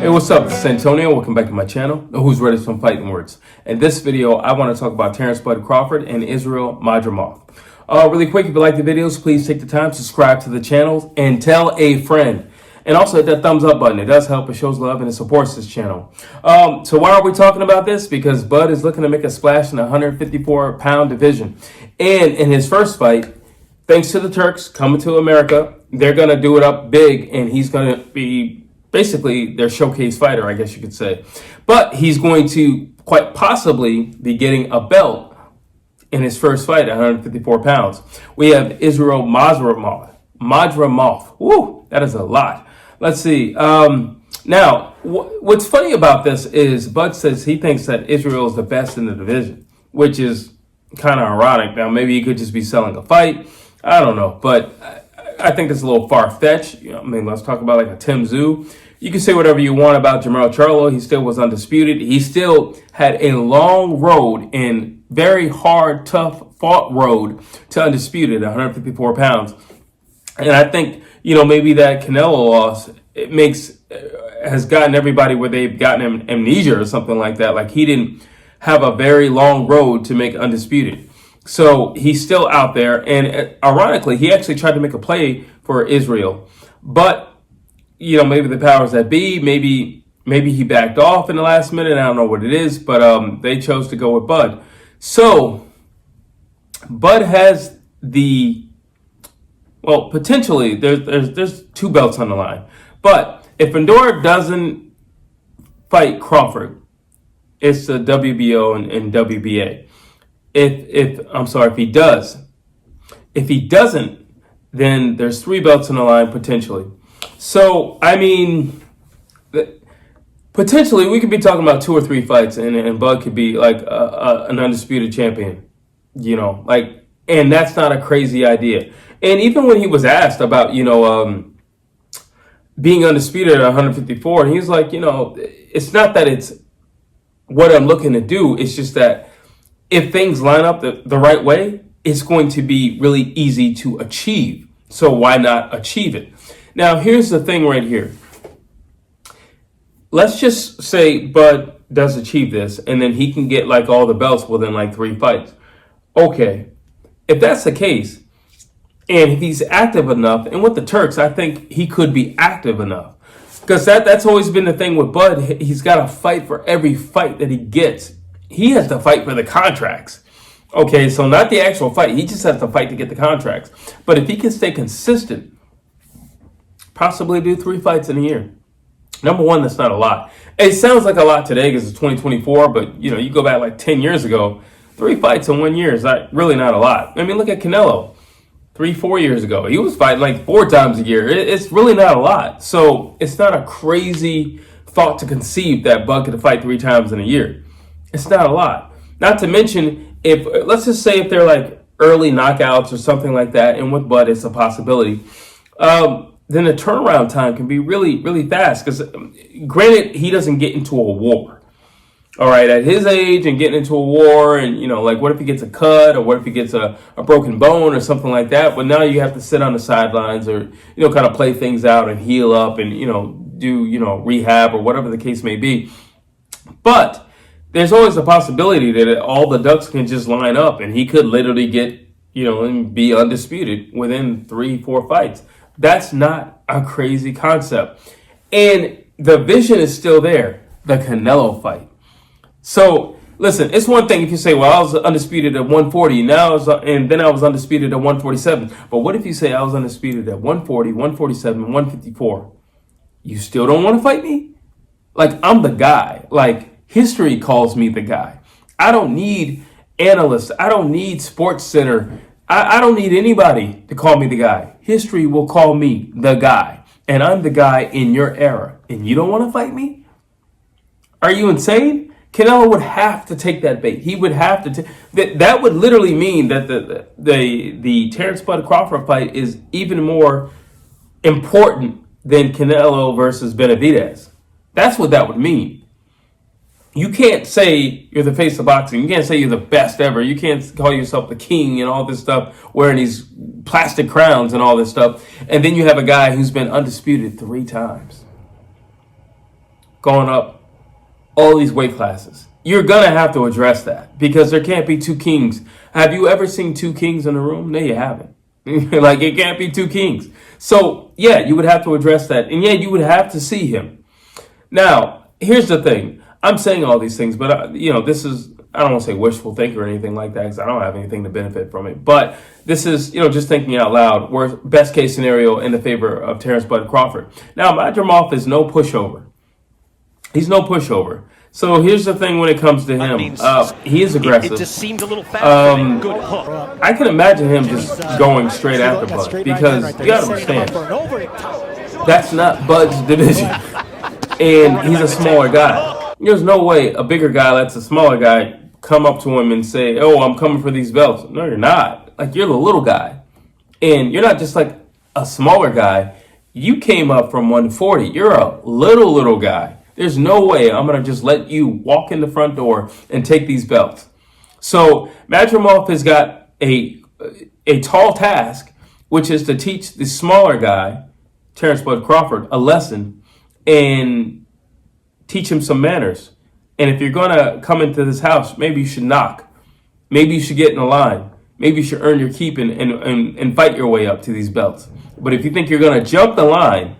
Hey, what's up? This is Antonio. Welcome back to my channel, Who's Ready for Some Fighting Words. In this video, I want to talk about Terence Bud Crawford and Israil Madrimov. Really quick, if you like the videos, please take the time to subscribe to the channel and tell a friend. And also hit that thumbs up button. It does help, it shows love, and it supports this channel. So why are we talking about this? Because Bud is looking to make a splash in the 154-pound division. And in his first fight, thanks to the Turks coming to America, they're going to do it up big, and he's going to be basically their showcase fighter, I guess you could say. But he's going to quite possibly be getting a belt in his first fight at 154 pounds. We have Israil Madrimov. Woo, that is a lot. Let's see. Now, what's funny about this is Bud says he thinks that Israil is the best in the division, which is kind of ironic. Now, maybe he could just be selling a fight. I don't know, but I think it's a little far-fetched. I mean, let's talk about like a Tim Tszyu. You can say whatever you want about Jermell Charlo. He still was undisputed. He still had a long road and very hard, tough fought road to undisputed at 154 pounds. And I think, maybe that Canelo loss, has gotten everybody where they've gotten amnesia or something like that. Like he didn't have a very long road to make undisputed. So he's still out there. And ironically, he actually tried to make a play for Israil. But maybe the powers that be, maybe he backed off in the last minute. I don't know what it is, but they chose to go with Bud. So Bud has potentially there's two belts on the line. But if Fundora doesn't fight Crawford, it's the WBO and WBA. If he does. If he doesn't, then there's three belts on the line potentially. So, I mean, potentially we could be talking about 2 or 3 fights and Bud could be like an undisputed champion, and that's not a crazy idea. And even when he was asked about, being undisputed at 154, and he's like, it's not that it's what I'm looking to do. It's just that if things line up the right way, it's going to be really easy to achieve. So why not achieve it? Now, here's the thing right here. Let's just say Bud does achieve this, and then he can get like all the belts within like 3 fights. Okay, if that's the case, and if he's active enough, and with the Turks, I think he could be active enough. Because that's always been the thing with Bud. He's got to fight for every fight that he gets. He has to fight for the contracts. Okay, so not the actual fight. He just has to fight to get the contracts. But if he can stay consistent, possibly do 3 fights in a year. Number one, that's not a lot. It sounds like a lot today because it's 2024, but you go back like 10 years ago, 3 fights in 1 year is really not a lot. I mean, look at Canelo. 3-4 years ago, he was fighting like 4 times a year. It's really not a lot. So it's not a crazy thought to conceive that Bud could fight 3 times in a year. It's not a lot. Not to mention, let's just say if they're like early knockouts or something like that, and with Bud, it's a possibility. Then the turnaround time can be really, really fast. Because granted, he doesn't get into a war. All right, at his age and getting into a war, and what if he gets a cut, or what if he gets a broken bone or something like that? But now you have to sit on the sidelines, or kind of play things out and heal up, and do rehab or whatever the case may be. But there's always a possibility that all the ducks can just line up, and he could literally get and be undisputed within 3-4 fights. That's not a crazy concept, and the vision is still there. The Canelo fight. So, listen, it's one thing if you say, well, I was undisputed at 140, and then I was undisputed at 147. But what if you say I was undisputed at 140, 147, 154? You still don't want to fight me? Like, I'm the guy. Like, history calls me the guy. I don't need analysts. I don't need Sports Center. I don't need anybody to call me the guy. History will call me the guy. And I'm the guy in your era. And you don't want to fight me? Are you insane? Canelo would have to take that bait. He would have to that would literally mean that the Terence Bud Crawford fight is even more important than Canelo versus Benavidez. That's what that would mean. You can't say you're the face of boxing. You can't say you're the best ever. You can't call yourself the king and all this stuff, wearing these plastic crowns and all this stuff. And then you have a guy who's been undisputed 3 times. going up all these weight classes. You're going to have to address that because there can't be two kings. Have you ever seen two kings in a room? No, you haven't. Like, it can't be two kings. So, yeah, you would have to address that. And, yeah, you would have to see him. Now, here's the thing. I'm saying all these things, but, this is, I don't want to say wishful thinking or anything like that because I don't have anything to benefit from it. But this is, just thinking out loud. We're best case scenario in the favor of Terrence Bud Crawford. Now, Madrimov is no pushover. He's no pushover. So here's the thing when it comes to him. He is aggressive. It just seemed a little fast. Good hook. I can imagine him just going straight after Bud because you got to understand, that's not Bud's division. And he's a smaller guy. There's no way a bigger guy lets a smaller guy come up to him and say, oh, I'm coming for these belts. No, you're not. Like, you're the little guy. And you're not just like a smaller guy. You came up from 140. You're a little guy. There's no way I'm going to just let you walk in the front door and take these belts. So Madrimov has got a tall task, which is to teach the smaller guy, Terrence Bud Crawford, a lesson and teach him some manners. And if you're going to come into this house, maybe you should knock. Maybe you should get in a line. Maybe you should earn your keep and fight your way up to these belts. But if you think you're going to jump the line,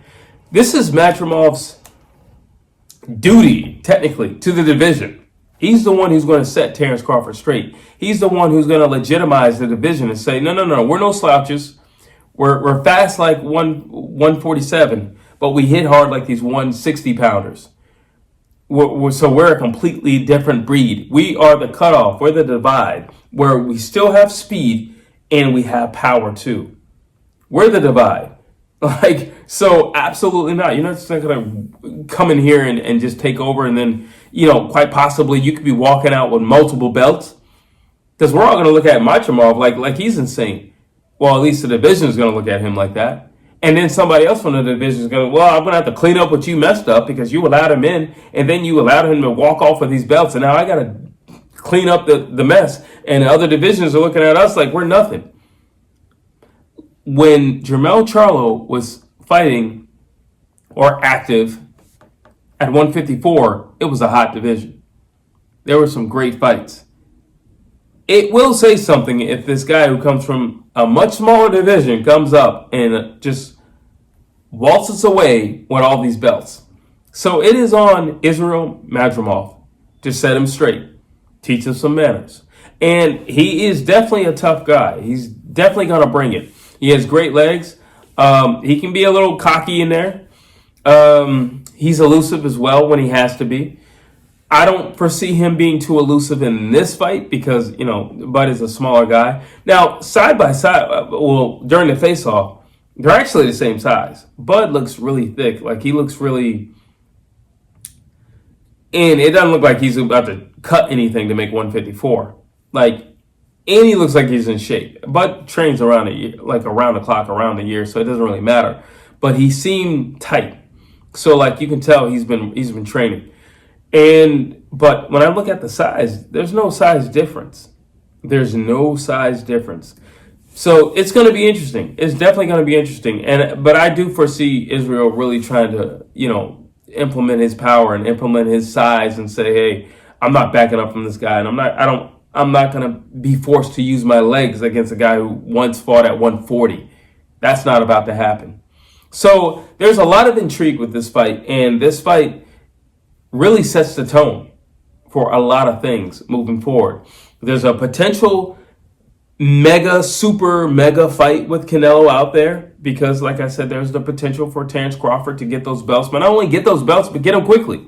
this is Madrimov's duty, technically, to the division. He's the one who's going to set Terrence Crawford straight. He's the one who's going to legitimize the division and say, no, we're no slouches. We're fast like 147, but we hit hard like these 160-pounders. So we're a completely different breed. We are the cutoff. We're the divide, where we still have speed and we have power too. We're the divide. So absolutely not. You're not just going to come in here and just take over and then, quite possibly you could be walking out with multiple belts. Because we're all going to look at Madrimov like he's insane. Well, at least the division is going to look at him like that. And then somebody else from the division is going to, I'm going to have to clean up what you messed up because you allowed him in and then you allowed him to walk off with these belts. And now I got to clean up the mess. And the other divisions are looking at us like we're nothing. When Jermell Charlo was fighting or active at 154, it was a hot division. There were some great fights. It will say something if this guy who comes from a much smaller division comes up and just waltzes away with all these belts. So it is on Israel Madrimov to set him straight, teach him some manners. And he is definitely a tough guy. He's definitely going to bring it. He has great legs. He can be a little cocky in there. He's elusive as well when he has to be. I don't foresee him being too elusive in this fight because, Bud is a smaller guy. Now, side by side, during the face-off, they're actually the same size. Bud looks really thick. Like, he looks really... And it doesn't look like he's about to cut anything to make 154. And he looks like he's in shape. Bud trains around the clock, around the year, so it doesn't really matter. But he seemed tight. So, you can tell he's been training. But when I look at the size, there's no size difference. There's no size difference. So it's going to be interesting. It's definitely going to be interesting. But I do foresee Israel really trying to, implement his power and implement his size and say, hey, I'm not backing up from this guy, and I'm not going to be forced to use my legs against a guy who once fought at 140. That's not about to happen. So there's a lot of intrigue with this fight, and this fight really sets the tone for a lot of things moving forward. There's a potential super mega fight with Canelo out there because, like I said, there's the potential for Terrence Crawford to get those belts, but not only get those belts, but get them quickly.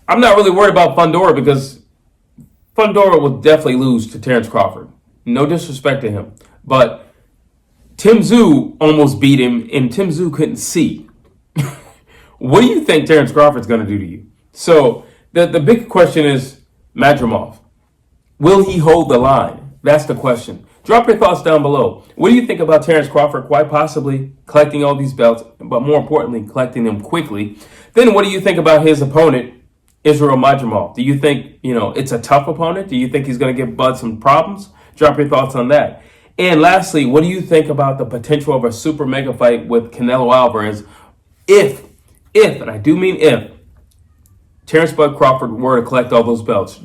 I'm not really worried about Fundora because Fundora will definitely lose to Terrence Crawford. No disrespect to him, but Tim Tszyu almost beat him, and Tim Tszyu couldn't see. What do you think Terrence Crawford's going to do to you? So the big question is Madrimov. Will he hold the line? That's the question. Drop your thoughts down below. What do you think about Terrence Crawford quite possibly collecting all these belts, but more importantly, collecting them quickly? Then what do you think about his opponent, Israel Madrimov? Do you think, it's a tough opponent? Do you think he's going to give Bud some problems? Drop your thoughts on that. And lastly, what do you think about the potential of a super mega fight with Canelo Alvarez if if, and I do mean if, Terrence Bud Crawford were to collect all those belts.